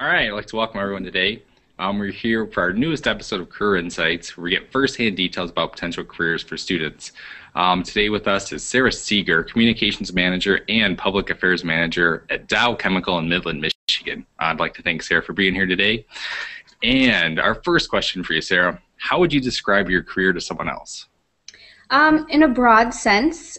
All right, I'd like to welcome everyone today. We're here for our newest episode of Career Insights, where we get firsthand details about potential careers for students. Today with us is Sarah Seager, Communications Manager and Public Affairs Manager at Dow Chemical in Midland, Michigan. I'd like to thank Sarah for being here today. And our first question for you, Sarah, how would you describe your career to someone else? In a broad sense,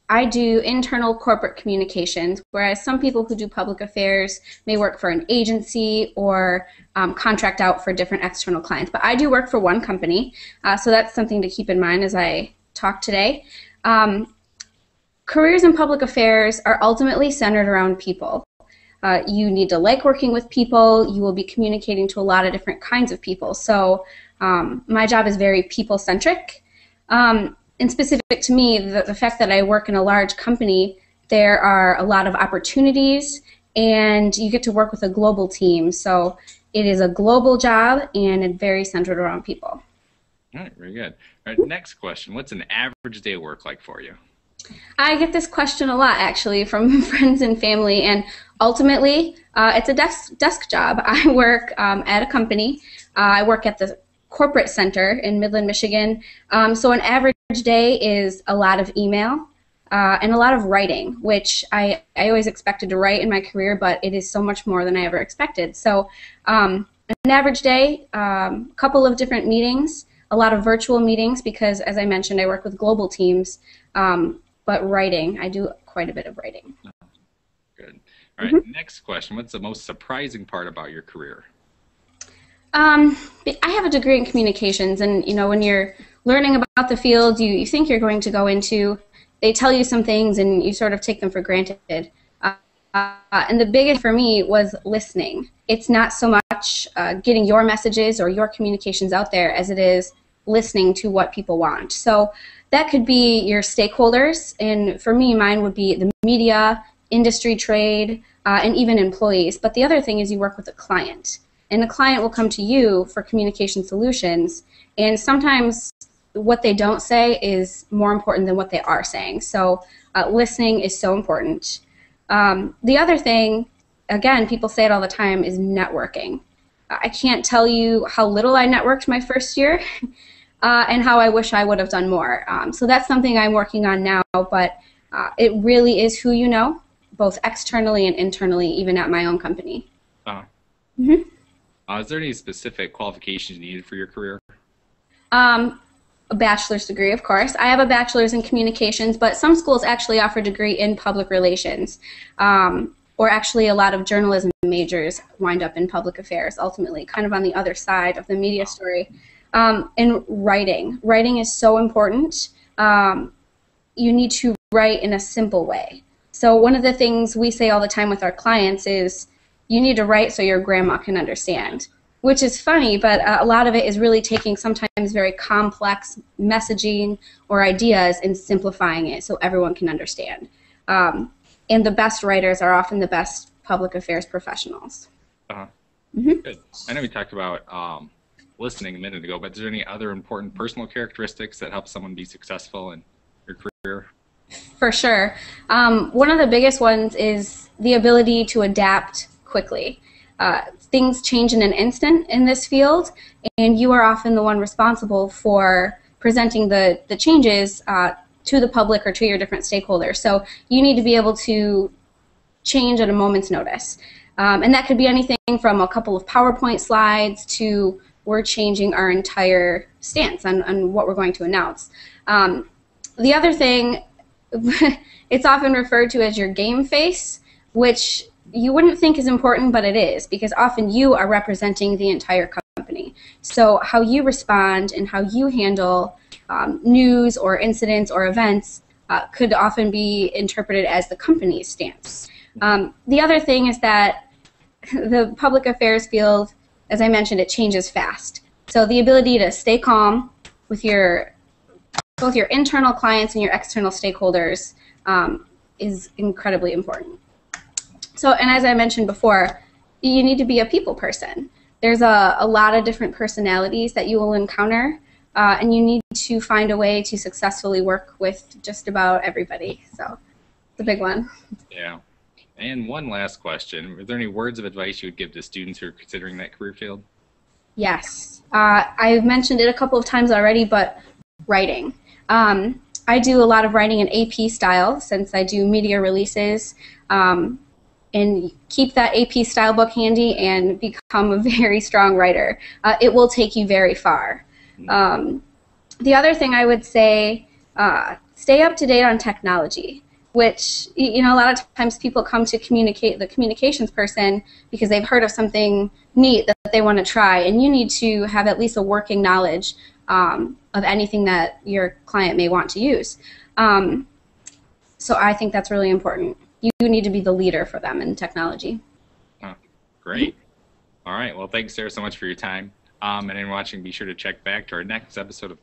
I do internal corporate communications, whereas some people who do public affairs may work for an agency or contract out for different external clients. But I do work for one company, so that's something to keep in mind as I talk today. Careers in public affairs are ultimately centered around people. You need to like working with people. You will be communicating to a lot of different kinds of people. So my job is very people-centric. And specific to me, the fact that I work in a large company, there are a lot of opportunities, and you get to work with a global team. So it is a global job, and it's very centered around people. All right, very good. All right, next question. What's an average day of work like for you? I get this question a lot, actually, from friends and family, and ultimately, it's a desk job. I work at a company. I work at the corporate center in Midland, Michigan. So an average day is a lot of email and a lot of writing, which I always expected to write in my career, but it is so much more than I ever expected. So an average day, a couple of different meetings, a lot of virtual meetings because, as I mentioned, I work with global teams, but writing, I do quite a bit of writing. Good. All right, Next question. What's the most surprising part about your career? I have a degree in communications, and when you're learning about the field you think you're going to go into, they tell you some things and you sort of take them for granted. And the biggest for me was listening. It's not so much getting your messages or your communications out there as it is listening to what people want. So that could be your stakeholders, and for me, mine would be the media, industry, trade, and even employees. But the other thing is you work with a client. And the client will come to you for communication solutions, and sometimes what they don't say is more important than what they are saying. So listening is so important. The other thing, again, people say it all the time, is networking. I can't tell you how little I networked my first year and how I wish I would have done more. So that's something I'm working on now, but it really is who you know, both externally and internally, even at my own company. Is there any specific qualifications needed for your career? A bachelor's degree, of course. I have a bachelor's in communications, but some schools actually offer a degree in public relations. Or actually a lot of journalism majors wind up in public affairs, ultimately, kind of on the other side of the media story. And writing. Writing is so important. You need to write in a simple way. So one of the things we say all the time with our clients is, you need to write so your grandma can understand, which is funny, but a lot of it is really taking sometimes very complex messaging or ideas and simplifying it so everyone can understand. And the best writers are often the best public affairs professionals. Good. I know we talked about listening a minute ago, but is there any other important personal characteristics that help someone be successful in your career? For sure. One of the biggest ones is the ability to adapt quickly. Things change in an instant in this field, and you are often the one responsible for presenting the changes to the public or to your different stakeholders. So you need to be able to change at a moment's notice. And that could be anything from a couple of PowerPoint slides to we're changing our entire stance on what we're going to announce. The other thing, it's often referred to as your game face, which you wouldn't think is important, but it is, because often you are representing the entire company. So how you respond and how you handle news or incidents or events could often be interpreted as the company's stance. The other thing is that the public affairs field, as I mentioned, it changes fast. So the ability to stay calm with both your internal clients and your external stakeholders is incredibly important. So, and as I mentioned before, you need to be a people person. There's a lot of different personalities that you will encounter, and you need to find a way to successfully work with just about everybody. So, it's a big one. Yeah. And one last question. Are there any words of advice you would give to students who are considering that career field? Yes. I've mentioned it a couple of times already, but writing. I do a lot of writing in AP style since I do media releases. And keep that AP style book handy and become a very strong writer. It will take you very far. The other thing I would say, stay up to date on technology, which, a lot of times people come to the communications person because they've heard of something neat that they want to try, and you need to have at least a working knowledge of anything that your client may want to use. So I think that's really important. You need to be the leader for them in technology. Oh, great. All right. Well, thanks, Sarah, so much for your time. And in watching, be sure to check back to our next episode of